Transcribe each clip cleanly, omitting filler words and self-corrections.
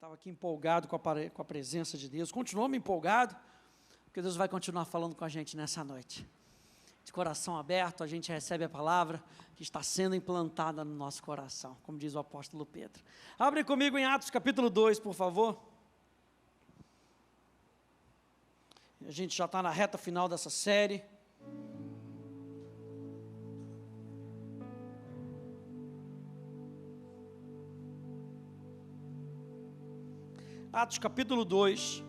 estava aqui empolgado com a presença de Deus, continuo me empolgado, porque Deus vai continuar falando com a gente nessa noite. De coração aberto, a gente recebe a palavra que está sendo implantada no nosso coração, como diz o apóstolo Pedro. Abre comigo em Atos capítulo 2, por favor. A gente já está na reta final dessa série. Atos capítulo 2,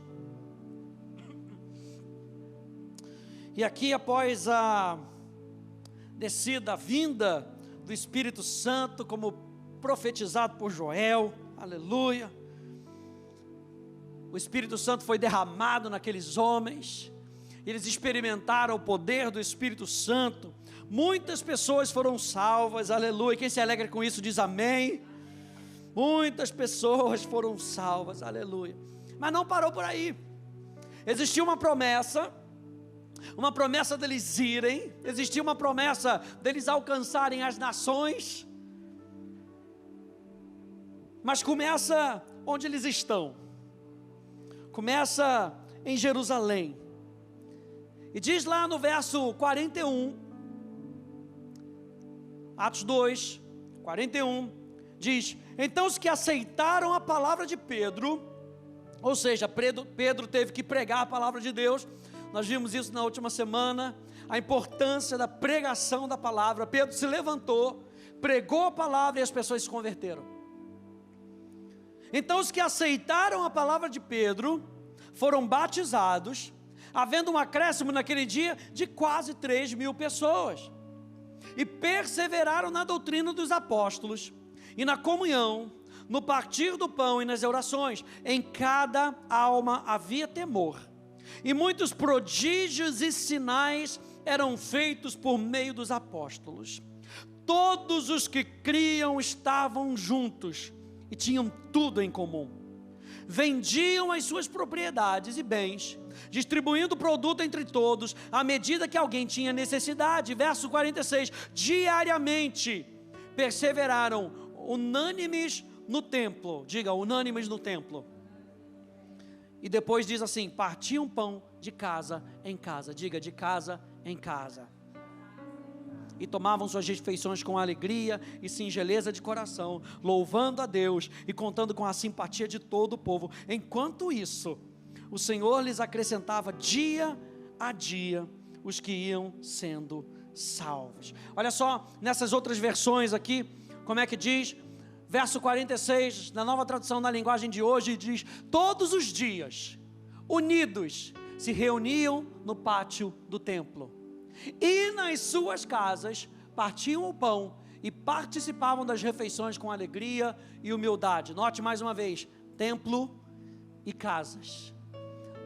e aqui após a descida, a vinda do Espírito Santo, como profetizado por Joel, aleluia, o Espírito Santo foi derramado naqueles homens, eles experimentaram o poder do Espírito Santo, muitas pessoas foram salvas, aleluia, quem se alegra com isso diz amém. Muitas pessoas foram salvas, aleluia. Mas não parou por aí. Existia uma promessa deles irem, existia uma promessa deles alcançarem as nações. Mas começa onde eles estão. Começa em Jerusalém. E diz lá no verso 41, Atos 2, 41, diz: então os que aceitaram a palavra de Pedro, ou seja, Pedro teve que pregar a palavra de Deus. Nós vimos isso na última semana, a importância da pregação da palavra. Pedro se levantou, pregou a palavra e as pessoas se converteram. Então os que aceitaram a palavra de Pedro foram batizados, havendo um acréscimo naquele dia de quase 3.000 pessoas, e perseveraram na doutrina dos apóstolos, e na comunhão, no partir do pão e nas orações. Em cada alma havia temor, e muitos prodígios e sinais eram feitos por meio dos apóstolos. Todos os que criam estavam juntos e tinham tudo em comum. Vendiam as suas propriedades e bens, distribuindo o produto entre todos, à medida que alguém tinha necessidade. Verso 46, diariamente perseveraram unânimes no templo. Diga, unânimes no templo. E depois diz assim: partiam pão de casa em casa. Diga, de casa em casa. E tomavam suas refeições com alegria e singeleza de coração, louvando a Deus e contando com a simpatia de todo o povo. Enquanto isso, o Senhor lhes acrescentava dia a dia os que iam sendo salvos. Olha só, nessas outras versões aqui, como é que diz? Verso 46, na nova tradução na linguagem de hoje, diz: todos os dias, unidos, se reuniam no pátio do templo, e nas suas casas partiam o pão e participavam das refeições com alegria e humildade. Note mais uma vez, templo e casas,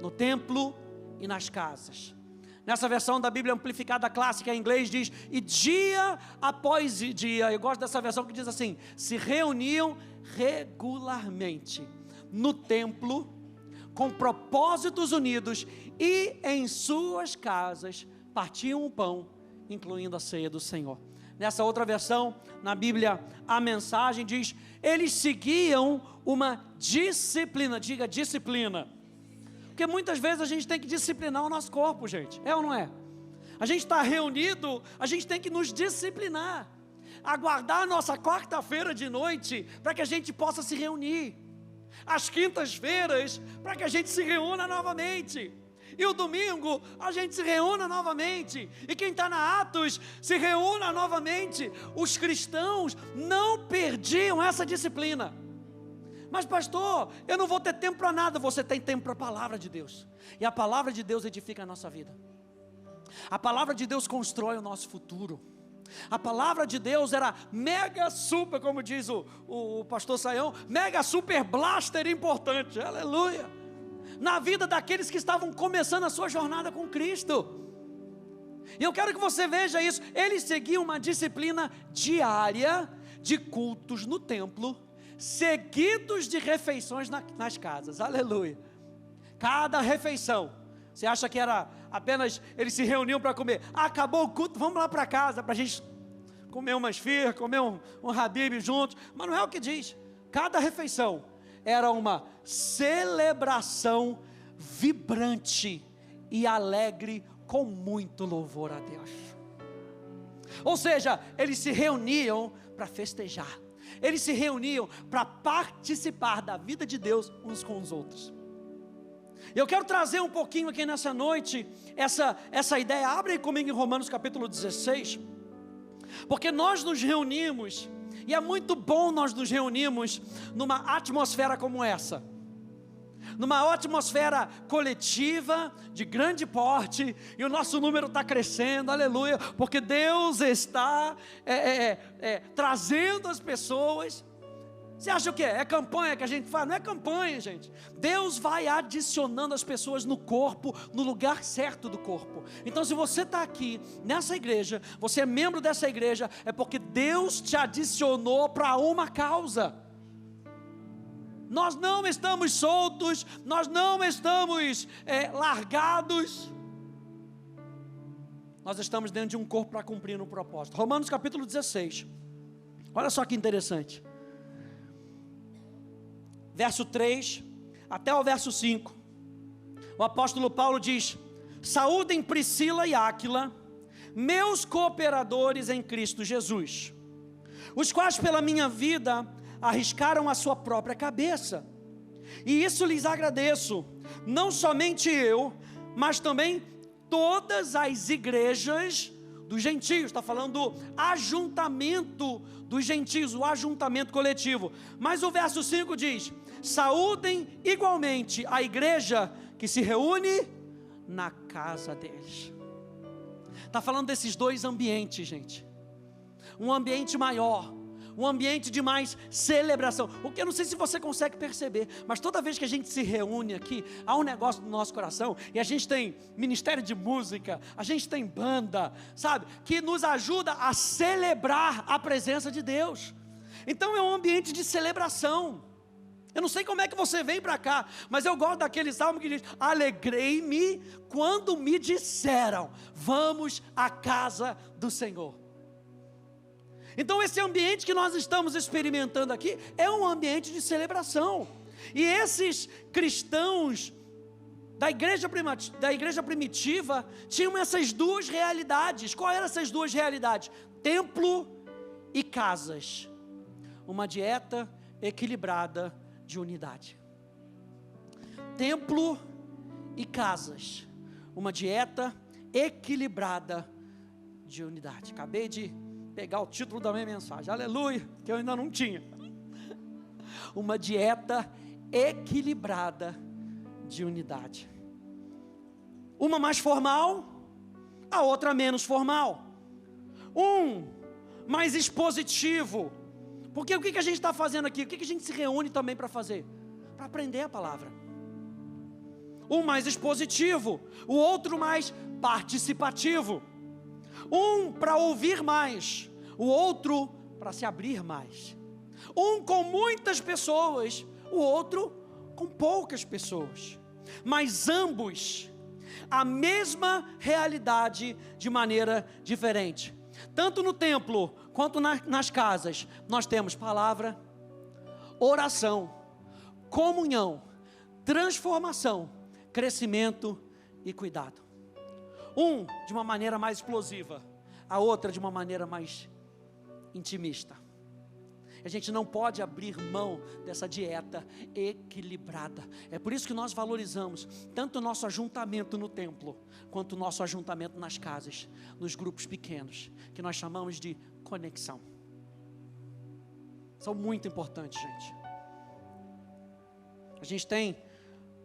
no templo e nas casas. Nessa versão da Bíblia Amplificada Clássica em inglês diz: e dia após dia. Eu gosto dessa versão que diz assim: se reuniam regularmente no templo, com propósitos unidos, e em suas casas partiam o pão, incluindo a ceia do Senhor. Nessa outra versão, na Bíblia, a mensagem diz: eles seguiam uma disciplina. Diga, disciplina. Porque muitas vezes a gente tem que disciplinar o nosso corpo, gente, é ou não é? A gente está reunido, a gente tem que nos disciplinar, aguardar a nossa quarta-feira de noite, para que a gente possa se reunir, às quintas-feiras, para que a gente se reúna novamente, e o domingo a gente se reúna novamente, e quem está na Atos se reúna novamente. Os cristãos não perdiam essa disciplina. Mas pastor, eu não vou ter tempo para nada. Você tem tempo para a palavra de Deus, e a palavra de Deus edifica a nossa vida. A palavra de Deus constrói o nosso futuro. A palavra de Deus era mega super, como diz o pastor Saião, mega super blaster importante, aleluia, na vida daqueles que estavam começando a sua jornada com Cristo. E eu quero que você veja isso. Eles seguiam uma disciplina diária de cultos no templo, seguidos de refeições nas casas, aleluia. Cada refeição, você acha que era apenas, eles se reuniam para comer, acabou o culto, vamos lá para casa, para a gente comer uma esfirra, comer um habib juntos, mas não é o que diz. Cada refeição era uma celebração vibrante e alegre, com muito louvor a Deus. Ou seja, eles se reuniam para festejar, eles se reuniam para participar da vida de Deus uns com os outros. Eu quero trazer um pouquinho aqui nessa noite, essa ideia. Abre aí comigo em Romanos capítulo 16, porque nós nos reunimos, e é muito bom nós nos reunirmos numa atmosfera como essa, numa atmosfera coletiva, de grande porte, e o nosso número está crescendo, aleluia, porque Deus está trazendo as pessoas. Você acha o quê? É campanha que a gente faz? Não é campanha, gente. Deus vai adicionando as pessoas no corpo, no lugar certo do corpo. Então, se você está aqui, nessa igreja, você é membro dessa igreja, é porque Deus te adicionou para uma causa. Nós não estamos soltos, nós não estamos largados. Nós estamos dentro de um corpo para cumprir um propósito. Romanos capítulo 16. Olha só que interessante. Verso 3 até o verso 5. O apóstolo Paulo diz: saúdem Priscila e Áquila, meus cooperadores em Cristo Jesus, os quais pela minha vida arriscaram a sua própria cabeça, e isso lhes agradeço, não somente eu, mas também todas as igrejas dos gentios. Está falando do ajuntamento dos gentios, o ajuntamento coletivo. Mas o verso 5 diz: saúdem igualmente a igreja que se reúne na casa deles. Está falando desses dois ambientes, gente. Um ambiente maior, um ambiente de mais celebração. O que eu não sei se você consegue perceber, mas toda vez que a gente se reúne aqui, há um negócio no nosso coração, e a gente tem ministério de música, a gente tem banda, sabe, que nos ajuda a celebrar a presença de Deus. Então é um ambiente de celebração. Eu não sei como é que você vem para cá, mas eu gosto daquele salmo que diz: alegrei-me quando me disseram, vamos à casa do Senhor. Então esse ambiente que nós estamos experimentando aqui é um ambiente de celebração. E esses cristãos da igreja primitiva tinham essas duas realidades. Qual eram essas duas realidades? Templo e casas. Uma dieta equilibrada de unidade. Templo e casas. Uma dieta equilibrada de unidade. Acabei de pegar o título da minha mensagem, aleluia, que eu ainda não tinha. Uma dieta equilibrada de unidade. Uma mais formal, a outra menos formal. Um mais expositivo. Porque o que a gente está fazendo aqui? O que a gente se reúne também para fazer? Para aprender a palavra. Um mais expositivo, o outro mais participativo. Um para ouvir mais, o outro para se abrir mais. Um com muitas pessoas, o outro com poucas pessoas. Mas ambos, a mesma realidade de maneira diferente. Tanto no templo quanto nas casas, nós temos palavra, oração, comunhão, transformação, crescimento e cuidado. Um de uma maneira mais explosiva, a outra de uma maneira mais intimista. A gente não pode abrir mão dessa dieta equilibrada. É por isso que nós valorizamos tanto o nosso ajuntamento no templo, quanto o nosso ajuntamento nas casas, nos grupos pequenos, que nós chamamos de conexão. São muito importantes, gente. A gente tem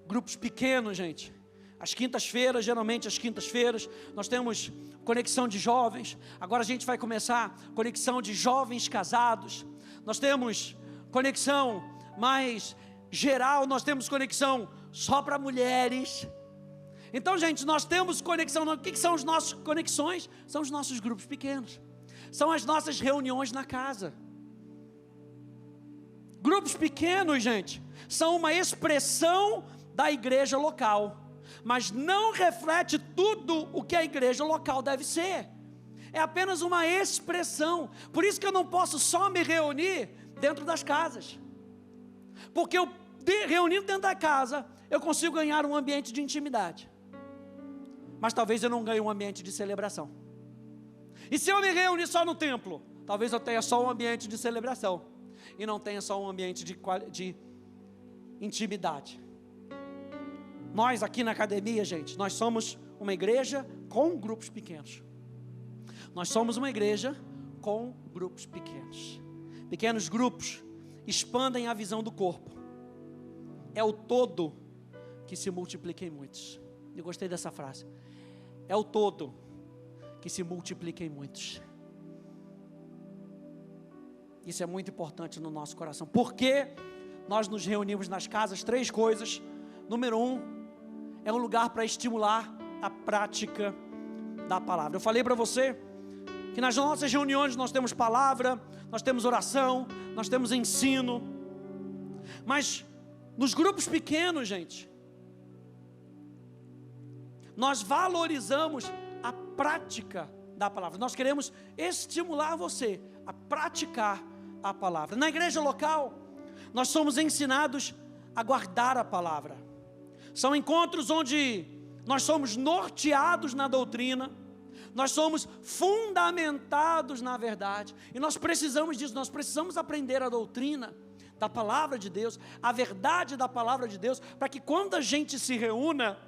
grupos pequenos, gente. Às quintas-feiras, geralmente às quintas-feiras, nós temos conexão de jovens. Agora a gente vai começar conexão de jovens casados. Nós temos conexão mais geral, nós temos conexão só para mulheres. Então, gente, nós temos conexão. O que são as nossas conexões? São os nossos grupos pequenos. São as nossas reuniões na casa. Grupos pequenos, gente, são uma expressão da igreja local, mas não reflete tudo o que a igreja local deve ser. É apenas uma expressão. Por isso que eu não posso só me reunir dentro das casas, porque eu reunindo dentro da casa, eu consigo ganhar um ambiente de intimidade. Mas talvez eu não ganhe um ambiente de celebração. E se eu me reunir só no templo, talvez eu tenha só um ambiente de celebração e não tenha só um ambiente de intimidade. Nós aqui na academia, gente, nós somos uma igreja com grupos pequenos. Nós somos uma igreja com grupos pequenos. Pequenos grupos expandem a visão do corpo. É o todo que se multiplica em muitos. Eu gostei dessa frase. É o todo que se multiplica em muitos. Isso é muito importante no nosso coração. Por que nós nos reunimos nas casas? 3 coisas. Número 1, é um lugar para estimular a prática da palavra. Eu falei para você que nas nossas reuniões nós temos palavra, nós temos oração, nós temos ensino. Mas nos grupos pequenos, gente, nós valorizamos a prática da palavra. Nós queremos estimular você a praticar a palavra. Na igreja local, nós somos ensinados a guardar a palavra. São encontros onde nós somos norteados na doutrina, nós somos fundamentados na verdade, e nós precisamos disso, nós precisamos aprender a doutrina da palavra de Deus, a verdade da palavra de Deus, para que quando a gente se reúna,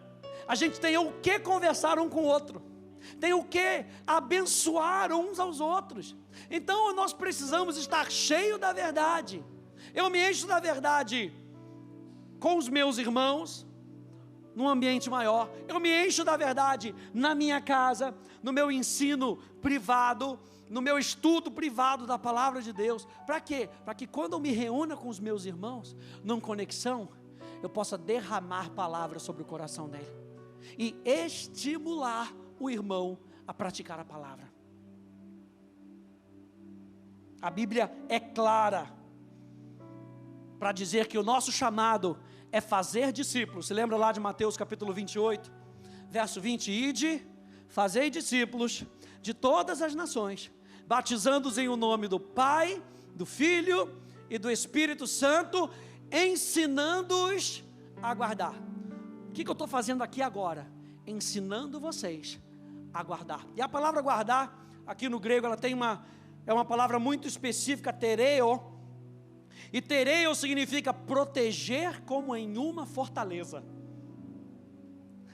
a gente tenha o que conversar um com o outro, tem o que abençoar uns aos outros. Então nós precisamos estar cheios da verdade. Eu me encho da verdade com os meus irmãos, num ambiente maior. Eu me encho da verdade na minha casa, no meu ensino privado, no meu estudo privado da palavra de Deus. Para quê? Para que quando eu me reúna com os meus irmãos, numa conexão, eu possa derramar palavras sobre o coração dele e estimular o irmão a praticar a palavra. A Bíblia é clara para dizer que o nosso chamado é fazer discípulos. Se lembra lá de Mateus capítulo 28, verso 20? Ide, fazei discípulos de todas as nações, batizando-os em o nome do Pai, do Filho e do Espírito Santo, ensinando-os a guardar. O que eu estou fazendo aqui agora? Ensinando vocês a guardar. E a palavra guardar, aqui no grego, ela tem é uma palavra muito específica, tereo. E tereo significa proteger como em uma fortaleza.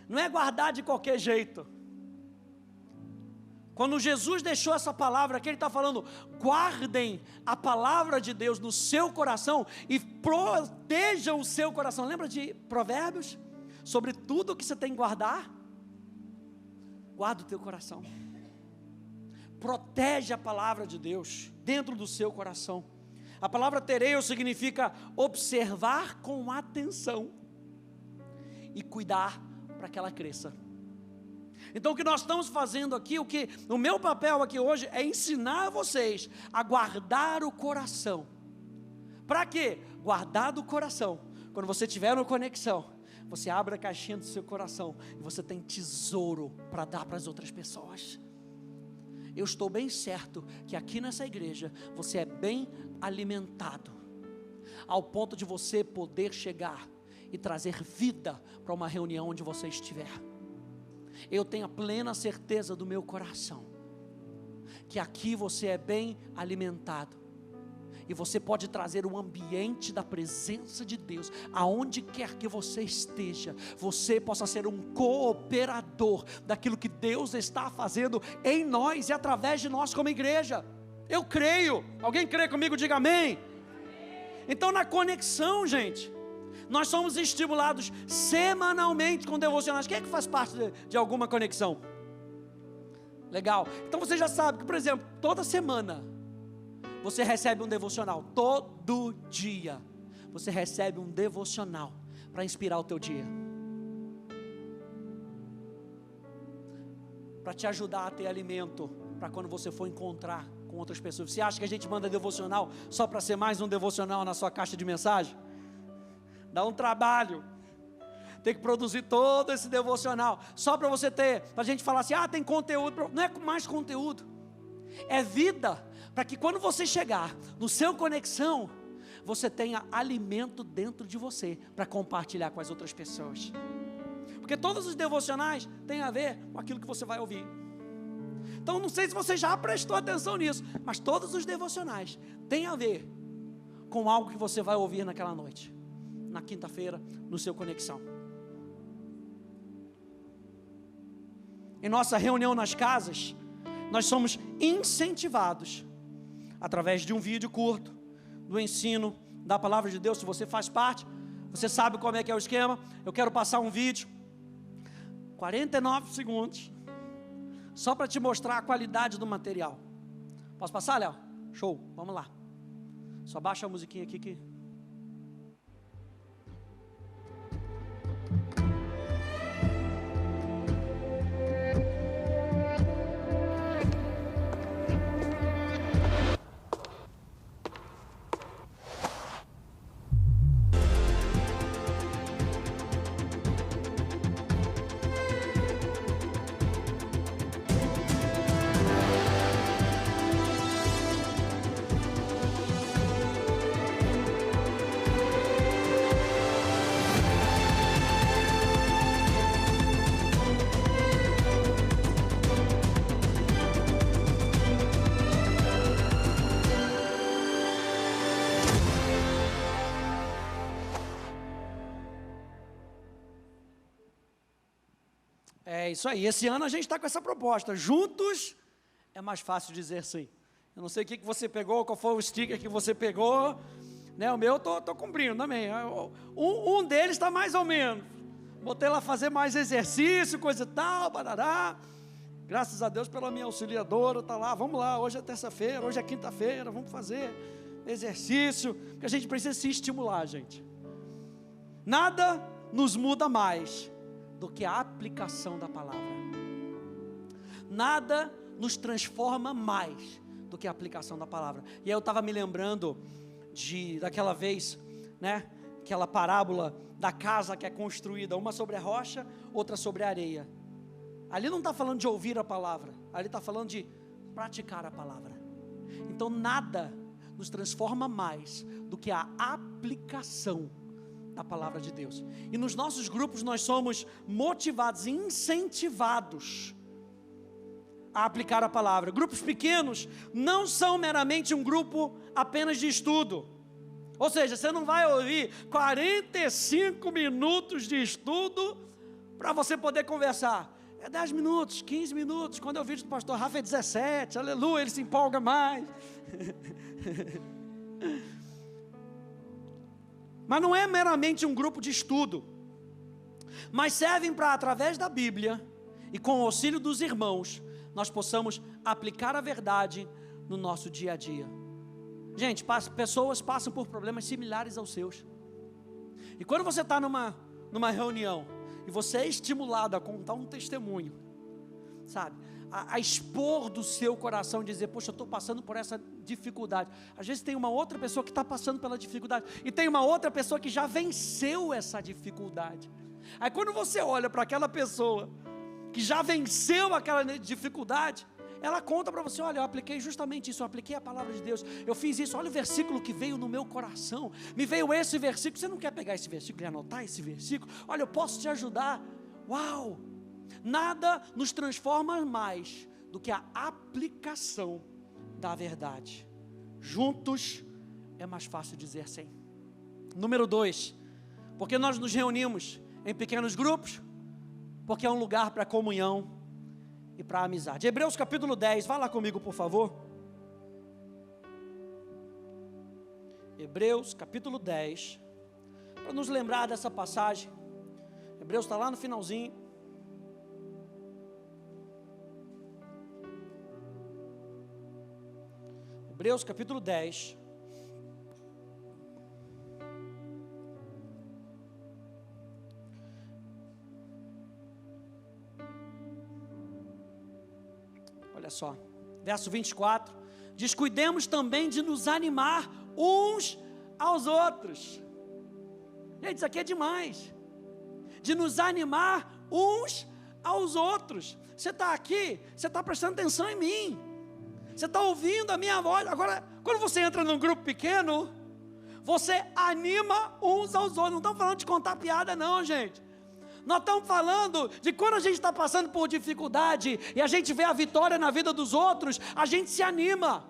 Não é guardar de qualquer jeito. Quando Jesus deixou essa palavra aqui, Ele está falando: guardem a palavra de Deus no seu coração e protejam o seu coração. Lembra de Provérbios? Sobre tudo que você tem que guardar, guarda o teu coração. Protege a palavra de Deus dentro do seu coração. A palavra tereo significa observar com atenção e cuidar para que ela cresça. Então o que nós estamos fazendo aqui, o meu papel aqui hoje é ensinar vocês a guardar o coração. Para quê? Guardar do coração. Quando você estiver no conexão, você abre a caixinha do seu coração e você tem tesouro para dar para as outras pessoas. Eu estou bem certo que aqui nessa igreja você é bem alimentado, ao ponto de você poder chegar e trazer vida para uma reunião onde você estiver. Eu tenho a plena certeza do meu coração que aqui você é bem alimentado e você pode trazer um ambiente da presença de Deus aonde quer que você esteja. Você possa ser um cooperador daquilo que Deus está fazendo em nós e através de nós como igreja. Eu creio. Alguém crê comigo? Diga amém. Então na conexão, gente, nós somos estimulados semanalmente com devocionais. Quem é que faz parte de alguma conexão? Legal. Então você já sabe que, por exemplo, toda semana você recebe um devocional. Todo dia você recebe um devocional para inspirar o teu dia, para te ajudar a ter alimento para quando você for encontrar com outras pessoas. Você acha que a gente manda devocional só para ser mais um devocional na sua caixa de mensagem? Dá um trabalho. Tem que produzir todo esse devocional só para você ter, para a gente falar assim: tem conteúdo. Não é mais conteúdo, é vida, para que quando você chegar no seu conexão, você tenha alimento dentro de você para compartilhar com as outras pessoas. Porque todos os devocionais têm a ver com aquilo que você vai ouvir. Então não sei se você já prestou atenção nisso, mas todos os devocionais têm a ver com algo que você vai ouvir naquela noite, na quinta-feira, no seu Conexão. Em nossa reunião nas casas, nós somos incentivados, através de um vídeo curto, do ensino da palavra de Deus. Se você faz parte, você sabe como é que é o esquema. Eu quero passar um vídeo, 49 segundos, só para te mostrar a qualidade do material. Posso passar, Léo? Show, vamos lá. Só baixa a musiquinha aqui que... É isso aí, esse ano a gente está com essa proposta, juntos é mais fácil dizer sim. Eu não sei o que você pegou, qual foi o sticker que você pegou, né? O meu eu estou cumprindo também, um deles está mais ou menos, botei lá fazer mais exercício, coisa e tal, barará. Graças a Deus pela minha auxiliadora, está lá, vamos lá, hoje é terça-feira, hoje é quinta-feira, vamos fazer exercício, porque a gente precisa se estimular, gente. Nada nos muda mais do que a aplicação da palavra. Nada nos transforma mais do que a aplicação da palavra. E aí eu estava me lembrando daquela vez, né? Aquela parábola da casa que é construída, uma sobre a rocha, outra sobre a areia. Ali não está falando de ouvir a palavra, ali está falando de praticar a palavra. Então nada nos transforma mais do que a aplicação da palavra de Deus. E nos nossos grupos nós somos motivados, incentivados a aplicar a palavra. Grupos pequenos não são meramente um grupo apenas de estudo. Ou seja, você não vai ouvir 45 minutos de estudo para você poder conversar. É 10 minutos, 15 minutos. Quando eu vídeo do pastor Rafa é 17, aleluia, ele se empolga mais. Mas não é meramente um grupo de estudo, mas servem para, através da Bíblia e com o auxílio dos irmãos, nós possamos aplicar a verdade no nosso dia a dia. Gente, pessoas passam por problemas similares aos seus. E quando você está numa reunião e você é estimulado a contar um testemunho, sabe, a expor do seu coração, dizer, poxa, eu estou passando por essa dificuldade. Às vezes tem uma outra pessoa que está passando pela dificuldade, e tem uma outra pessoa que já venceu essa dificuldade. Aí quando você olha para aquela pessoa que já venceu aquela dificuldade, ela conta para você, olha, eu apliquei justamente isso, eu apliquei a palavra de Deus, eu fiz isso, olha o versículo que veio no meu coração, me veio esse versículo, você não quer pegar esse versículo e anotar esse versículo? Olha, eu posso te ajudar. Uau! Nada nos transforma mais do que a aplicação da verdade. Juntos é mais fácil dizer sim. Número 2, porque nós nos reunimos em pequenos grupos, porque é um lugar para comunhão e para amizade. Hebreus capítulo 10, vá lá comigo por favor. Hebreus capítulo 10, para nos lembrar dessa passagem. Hebreus está lá no finalzinho. Hebreus capítulo 10. Olha só, verso 24, diz, cuidemos também de nos animar uns aos outros. Gente, isso aqui é demais, de nos animar uns aos outros. Você está aqui, você está prestando atenção em mim, você está ouvindo a minha voz. Agora, quando você entra num grupo pequeno, você anima uns aos outros. Não estamos falando de contar piada não, gente. Nós estamos falando de quando a gente está passando por dificuldade e a gente vê a vitória na vida dos outros, a gente se anima.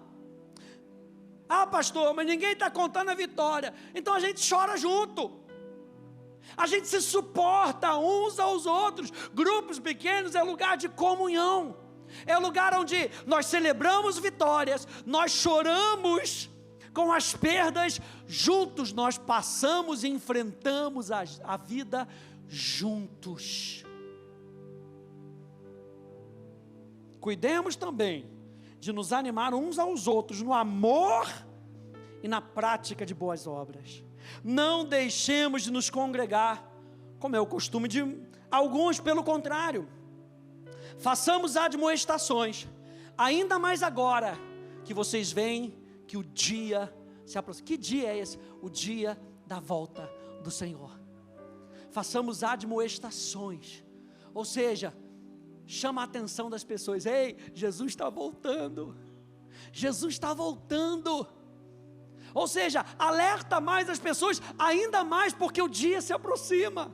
Ah, pastor, mas ninguém está contando a vitória. Então a gente chora junto. A gente se suporta uns aos outros. Grupos pequenos é lugar de comunhão. É lugar onde nós celebramos vitórias, nós choramos com as perdas, juntos nós passamos e enfrentamos a vida juntos. Cuidemos também de nos animar uns aos outros no amor e na prática de boas obras. Não deixemos de nos congregar, como é o costume de alguns, pelo contrário. Façamos admoestações, ainda mais agora que vocês veem que o dia se aproxima. Que dia é esse? O dia da volta do Senhor. Façamos admoestações, ou seja, chama a atenção das pessoas. Ei, Jesus está voltando, Jesus está voltando. Ou seja, alerta mais as pessoas, ainda mais porque o dia se aproxima.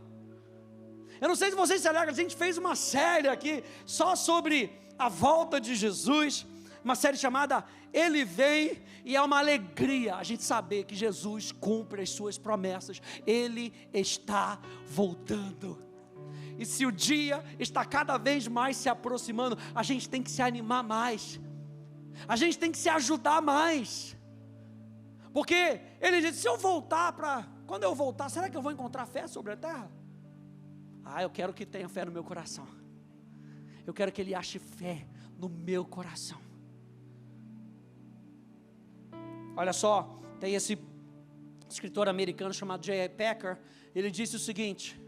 Eu não sei se vocês se alegram, a gente fez uma série aqui só sobre a volta de Jesus, uma série chamada Ele Vem, e é uma alegria a gente saber que Jesus cumpre as suas promessas, Ele está voltando. E se o dia está cada vez mais se aproximando, a gente tem que se animar mais, a gente tem que se ajudar mais, porque Ele disse, se eu voltar quando eu voltar, será que eu vou encontrar fé sobre a terra? Ah, eu quero que tenha fé no meu coração. Eu quero que Ele ache fé no meu coração. Olha só, tem esse escritor americano chamado J.I. Packer. Ele disse o seguinte: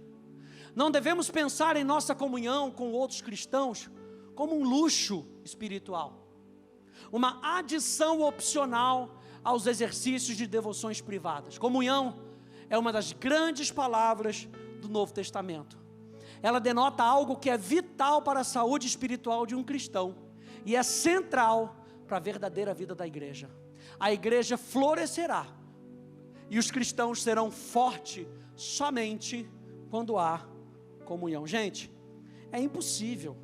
não devemos pensar em nossa comunhão com outros cristãos como um luxo espiritual, uma adição opcional aos exercícios de devoções privadas. Comunhão é uma das grandes palavras do Novo Testamento. Ela denota algo que é vital para a saúde espiritual de um cristão e é central para a verdadeira vida da igreja. A igreja florescerá e os cristãos serão fortes somente quando há comunhão. Gente, é impossível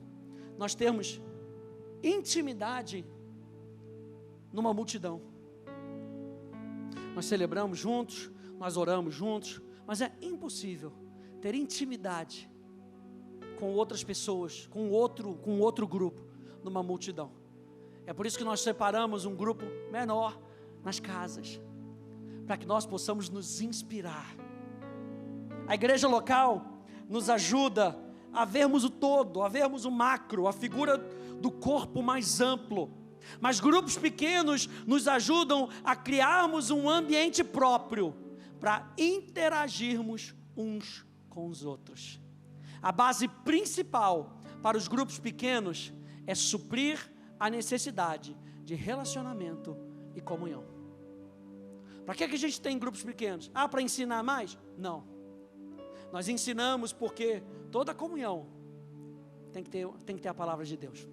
nós termos intimidade numa multidão. Nós celebramos juntos, nós oramos juntos, mas é impossível ter intimidade com outras pessoas, com outro grupo, numa multidão. É por isso que nós separamos um grupo menor nas casas, para que nós possamos nos inspirar. A igreja local nos ajuda a vermos o todo, a vermos o macro, a figura do corpo mais amplo. Mas grupos pequenos nos ajudam a criarmos um ambiente próprio para interagirmos uns com os outros. A base principal para os grupos pequenos é suprir a necessidade de relacionamento e comunhão. Para que a gente tem grupos pequenos? Ah, para ensinar mais? Não. Nós ensinamos porque toda comunhão tem que ter a palavra de Deus.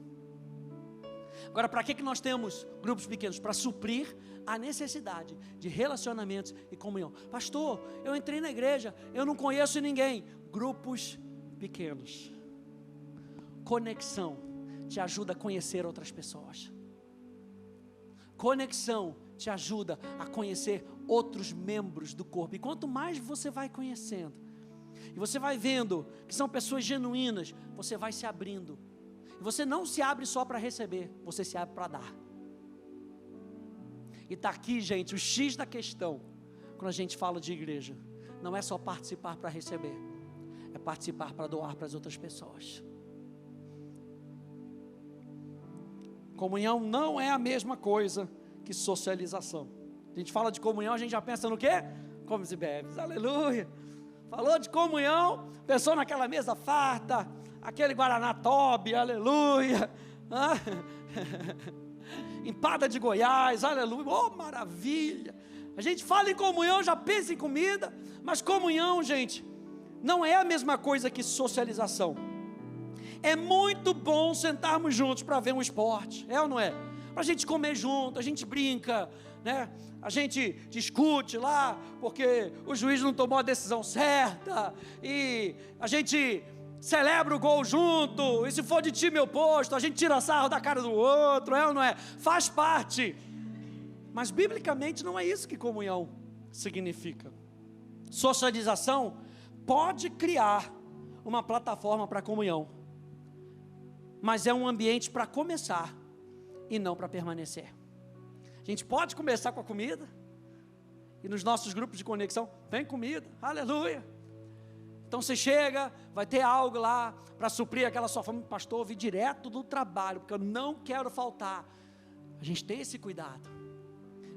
Agora, para que nós temos grupos pequenos? Para suprir a necessidade de relacionamentos e comunhão. Pastor, eu entrei na igreja, eu não conheço ninguém. Grupos pequenos. Conexão te ajuda a conhecer outras pessoas. Conexão te ajuda a conhecer outros membros do corpo. E quanto mais você vai conhecendo, e você vai vendo que são pessoas genuínas, você vai se abrindo. E você não se abre só para receber, você se abre para dar. E está aqui, gente, o X da questão, quando a gente fala de igreja. Não é só participar para receber, é participar para doar para as outras pessoas. Comunhão não é a mesma coisa que socialização. A gente fala de comunhão, a gente já pensa no quê? Comes e bebes, aleluia. Falou de comunhão, pensou naquela mesa farta, aquele Guaraná Toby, aleluia. Empada de Goiás, aleluia, oh maravilha. A gente fala em comunhão, já pensa em comida, mas comunhão, gente, não é a mesma coisa que socialização. É muito bom sentarmos juntos para ver um esporte, é ou não é? Para a gente comer junto, a gente brinca, né? A gente discute lá, porque o juiz não tomou a decisão certa, e a gente celebra o gol junto, e se for de time oposto, a gente tira sarro da cara do outro, é ou não é? Faz parte. Mas biblicamente não é isso que comunhão significa. Socialização pode criar uma plataforma para comunhão, mas é um ambiente para começar e não para permanecer. A gente pode começar com a comida, e nos nossos grupos de conexão tem comida, aleluia. Então você chega, vai ter algo lá para suprir aquela sua fome. Pastor, eu vim direto do trabalho, porque eu não quero faltar. A gente tem esse cuidado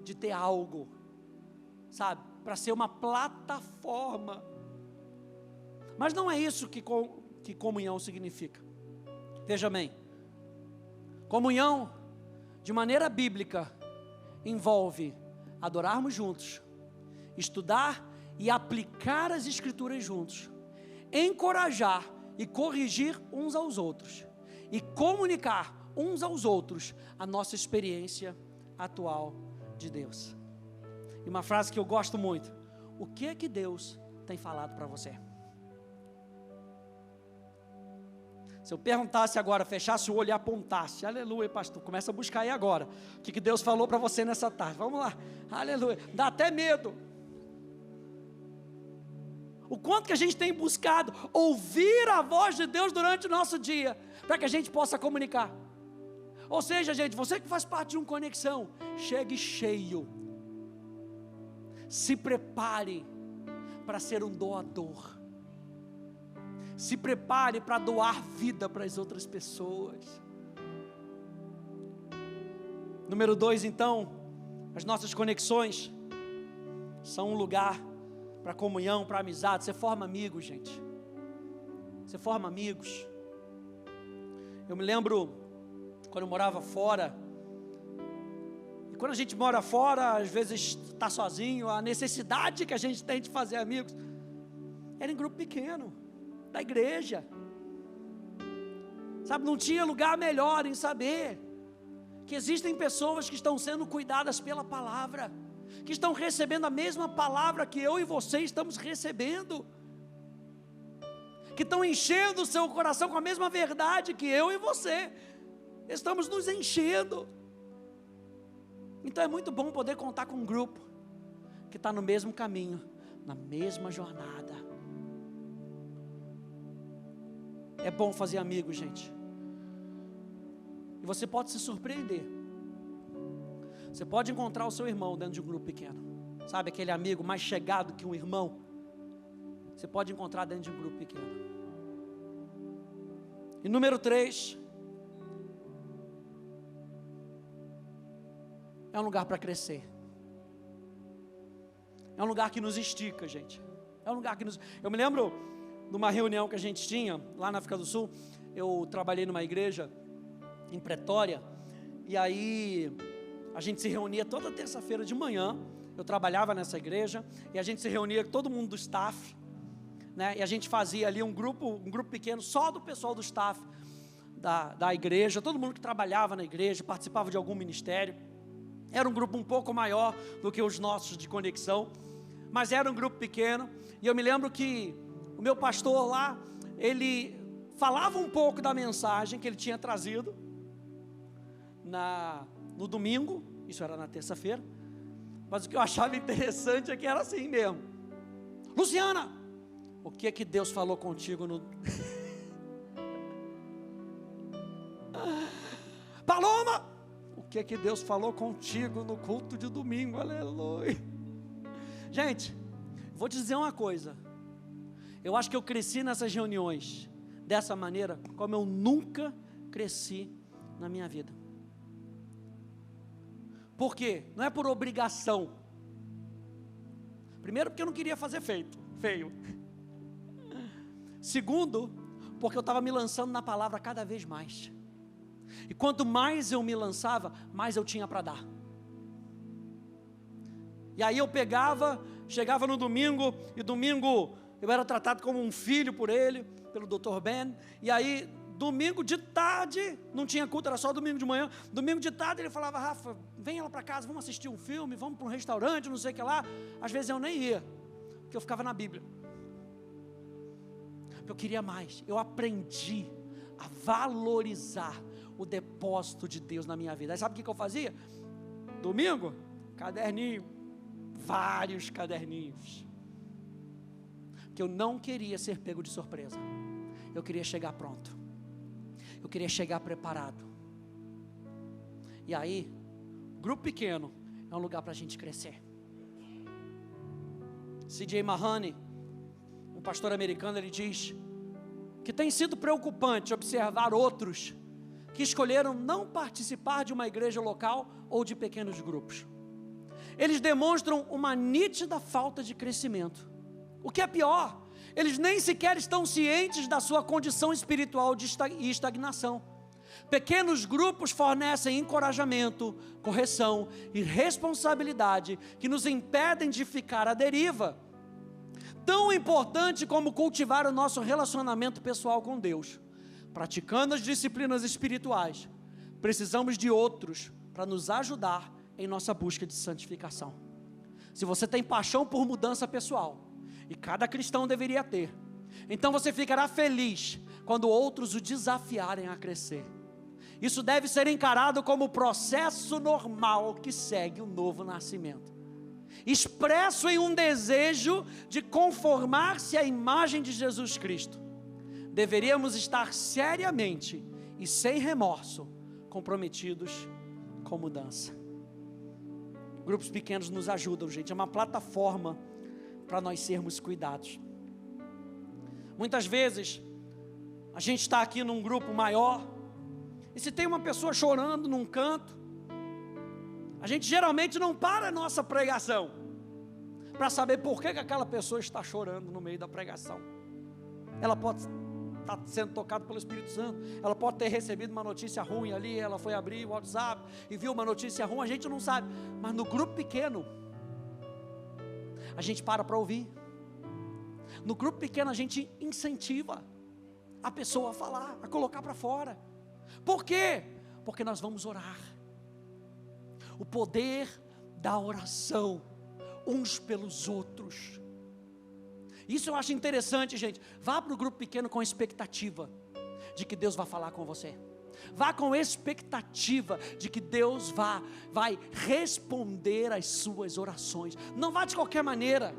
de ter algo, sabe, para ser uma plataforma. Mas não é isso que comunhão significa. Veja bem, comunhão, de maneira bíblica, envolve adorarmos juntos, estudar e aplicar as escrituras juntos, encorajar e corrigir uns aos outros, e comunicar uns aos outros a nossa experiência atual de Deus. E uma frase que eu gosto muito: o que é que Deus tem falado para você? Se eu perguntasse agora, fechasse o olho e apontasse, aleluia, pastor, começa a buscar aí agora, o que Deus falou para você nessa tarde, vamos lá, aleluia, dá até medo. O quanto que a gente tem buscado ouvir a voz de Deus durante o nosso dia, para que a gente possa comunicar. Ou seja, gente, você que faz parte de um conexão, chegue cheio, se prepare para ser um doador, se prepare para doar vida para as outras pessoas. Número 2, então, as nossas conexões são um lugar para comunhão, para amizade. Você forma amigos, gente. Você forma amigos. Eu me lembro quando eu morava fora. E quando a gente mora fora, às vezes está sozinho, a necessidade que a gente tem de fazer amigos era em grupo pequeno, da igreja. Sabe, não tinha lugar melhor em saber que existem pessoas que estão sendo cuidadas pela palavra, que estão recebendo a mesma palavra que eu e você estamos recebendo, que estão enchendo o seu coração com a mesma verdade que eu e você estamos nos enchendo. Então é muito bom poder contar com um grupo que está no mesmo caminho, na mesma jornada. É bom fazer amigos, gente. E você pode se surpreender. Você pode encontrar o seu irmão dentro de um grupo pequeno. Sabe, aquele amigo mais chegado que um irmão? Você pode encontrar dentro de um grupo pequeno. E número 3, é um lugar para crescer. É um lugar que nos estica, gente. É um lugar que nos... Eu me lembro de uma reunião que a gente tinha lá na África do Sul. Eu trabalhei numa igreja em Pretória, e aí a gente se reunia toda terça-feira de manhã. Eu trabalhava nessa igreja, e a gente se reunia com todo mundo do staff, né? E a gente fazia ali um grupo pequeno, só do pessoal do staff da igreja, todo mundo que trabalhava na igreja, participava de algum ministério. Era um grupo um pouco maior do que os nossos de conexão, mas era um grupo pequeno. E eu me lembro que o meu pastor lá, ele falava um pouco da mensagem que ele tinha trazido no domingo, isso era na terça-feira, mas o que eu achava interessante é que era assim mesmo: Luciana, o que é que Deus falou contigo no... Paloma, o que é que Deus falou contigo no culto de domingo? Aleluia. Gente, vou te dizer uma coisa, eu acho que eu cresci nessas reuniões dessa maneira como eu nunca cresci na minha vida. Por quê? Não é por obrigação. Primeiro, porque eu não queria fazer feio. Segundo, porque eu estava me lançando na palavra cada vez mais. E quanto mais eu me lançava, mais eu tinha para dar. E aí eu chegava no domingo, e domingo eu era tratado como um filho por ele, pelo Dr. Ben. E aí, domingo de tarde, não tinha culto, era só domingo de manhã, domingo de tarde ele falava: Rafa, vem lá para casa, vamos assistir um filme, vamos para um restaurante, não sei o que lá. Às vezes eu nem ia, porque eu ficava na Bíblia, porque eu queria mais. Eu aprendi a valorizar o depósito de Deus na minha vida. Aí sabe o que eu fazia? Domingo, caderninho, vários caderninhos, que eu não queria ser pego de surpresa. Eu queria chegar pronto, eu queria chegar preparado. E aí, grupo pequeno é um lugar para a gente crescer. C.J. Mahoney, um pastor americano, ele diz que tem sido preocupante observar outros que escolheram não participar de uma igreja local ou de pequenos grupos. Eles demonstram uma nítida falta de crescimento. O que é pior, eles nem sequer estão cientes da sua condição espiritual e estagnação. Pequenos grupos fornecem encorajamento, correção e responsabilidade que nos impedem de ficar à deriva. Tão importante como cultivar o nosso relacionamento pessoal com Deus, praticando as disciplinas espirituais, precisamos de outros para nos ajudar em nossa busca de santificação. Se você tem paixão por mudança pessoal, e cada cristão deveria ter, então você ficará feliz quando outros o desafiarem a crescer. Isso deve ser encarado como o processo normal que segue o novo nascimento, expresso em um desejo de conformar-se à imagem de Jesus Cristo. Deveríamos estar seriamente e sem remorso comprometidos com mudança. Grupos pequenos nos ajudam, gente, é uma plataforma para nós sermos cuidados. Muitas vezes a gente está aqui num grupo maior, e se tem uma pessoa chorando num canto, a gente geralmente não para a nossa pregação para saber por que aquela pessoa está chorando no meio da pregação. Ela pode estar sendo tocada pelo Espírito Santo, ela pode ter recebido uma notícia ruim ali, ela foi abrir o WhatsApp e viu uma notícia ruim, a gente não sabe. Mas no grupo pequeno a gente para ouvir. No grupo pequeno a gente incentiva a pessoa a falar, a colocar para fora. Por quê? Porque nós vamos orar. O poder da oração uns pelos outros. Isso eu acho interessante, gente. Vá para o grupo pequeno com expectativa de que Deus vai falar com você. Vá com expectativa de que Deus vai responder às suas orações. Não vá de qualquer maneira.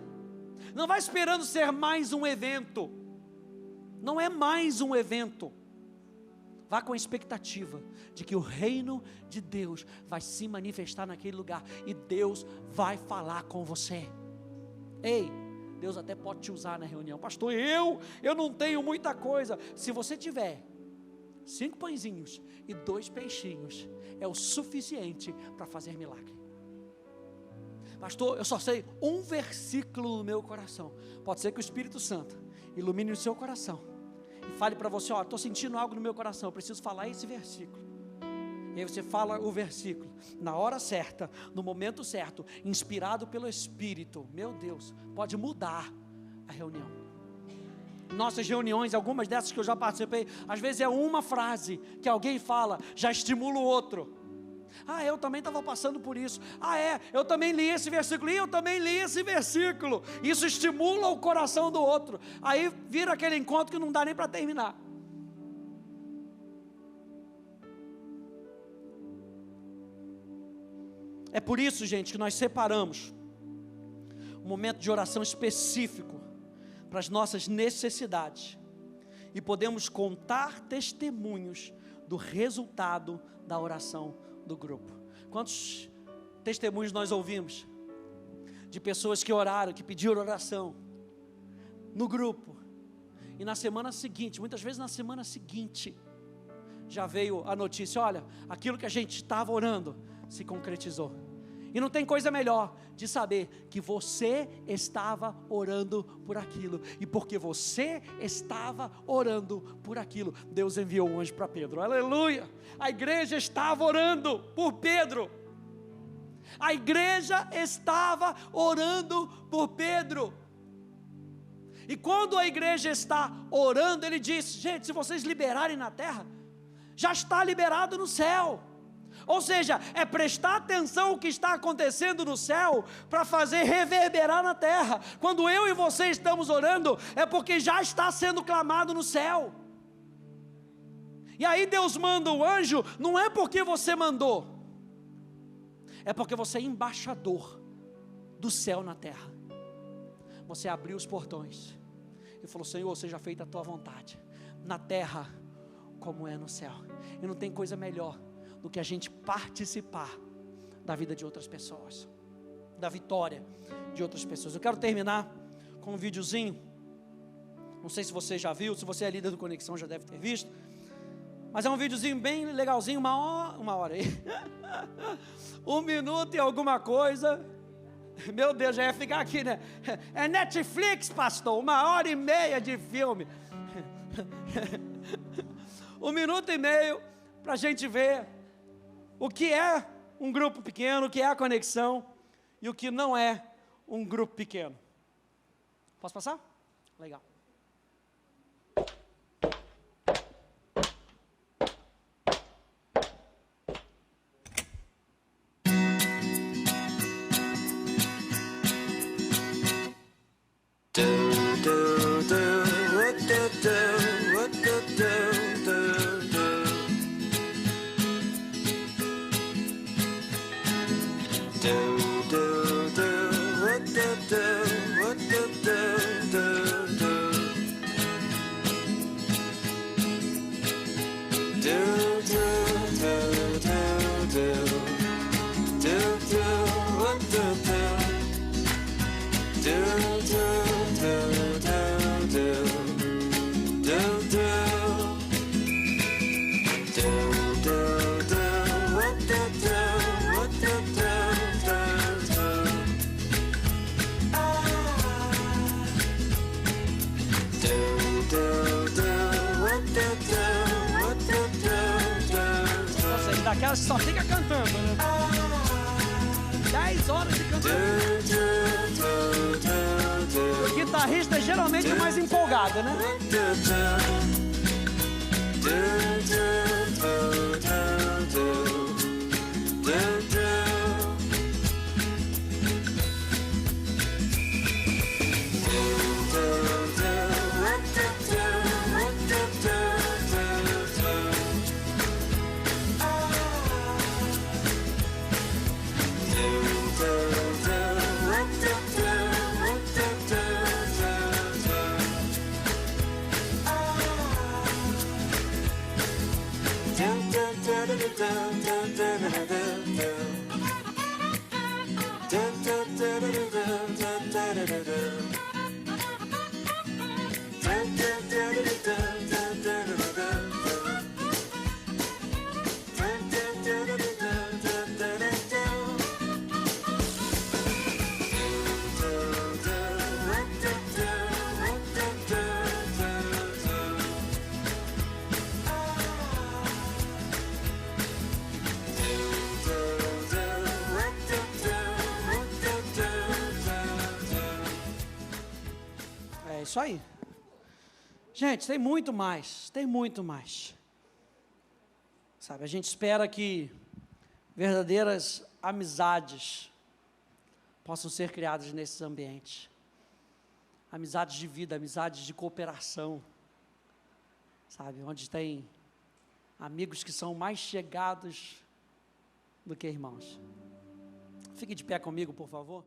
Não vá esperando ser mais um evento. Não é mais um evento. Vá com a expectativa de que o reino de Deus vai se manifestar naquele lugar e Deus vai falar com você. Ei, Deus até pode te usar na reunião. Pastor, eu não tenho muita coisa. Se você tiver 5 pãezinhos e 2 peixinhos, é o suficiente para fazer milagre. Pastor, eu só sei um versículo no meu coração. Pode ser que o Espírito Santo ilumine o seu coração e fale para você: ó, estou sentindo algo no meu coração, eu preciso falar esse versículo. E aí você fala o versículo, na hora certa, no momento certo, inspirado pelo Espírito. Meu Deus, pode mudar a reunião. Nossas reuniões, algumas dessas que eu já participei, às vezes é uma frase que alguém fala, já estimula o outro. Ah, eu também estava passando por isso. Ah, eu também li esse versículo. E eu também li esse versículo. Isso estimula o coração do outro. Aí vira aquele encontro que não dá nem para terminar. É por isso, gente, que nós separamos um momento de oração específico para as nossas necessidades e podemos contar testemunhos do resultado da oração do grupo. Quantos testemunhos nós ouvimos de pessoas que oraram, que pediram oração no grupo, e na semana seguinte, muitas vezes na semana seguinte, já veio a notícia: olha, aquilo que a gente estava orando se concretizou. E não tem coisa melhor de saber que você estava orando por aquilo, e porque você estava orando por aquilo, Deus enviou um anjo para Pedro. Aleluia! A igreja estava orando por Pedro. A igreja estava orando por Pedro. E quando a igreja está orando, ele diz: gente, se vocês liberarem na terra, já está liberado no céu. Ou seja, é prestar atenção ao que está acontecendo no céu, para fazer reverberar na terra. Quando eu e você estamos orando, é porque já está sendo clamado no céu. E aí Deus manda o anjo, não é porque você mandou, é porque você é embaixador do céu na terra. Você abriu os portões e falou: Senhor, seja feita a tua vontade, na terra como é no céu. E não tem coisa melhor do que a gente participar da vida de outras pessoas, da vitória de outras pessoas. Eu quero terminar com um videozinho. Não sei se você já viu, se você é líder do Conexão já deve ter visto, mas é um videozinho bem legalzinho, uma hora aí, 1 minuto e alguma coisa. Meu Deus, já ia ficar aqui, né? É Netflix, pastor, 1h30 de filme. 1 minuto e meio para a gente ver o que é um grupo pequeno, o que é a conexão e o que não é um grupo pequeno. Posso passar? Legal. Daquelas que só fica cantando, né? 10 horas de cantando. O guitarrista é geralmente o mais empolgado, né? É isso aí. Gente, tem muito mais, sabe, a gente espera que verdadeiras amizades possam ser criadas nesses ambientes, amizades de vida, amizades de cooperação, sabe, onde tem amigos que são mais chegados do que irmãos. Fique de pé comigo, por favor.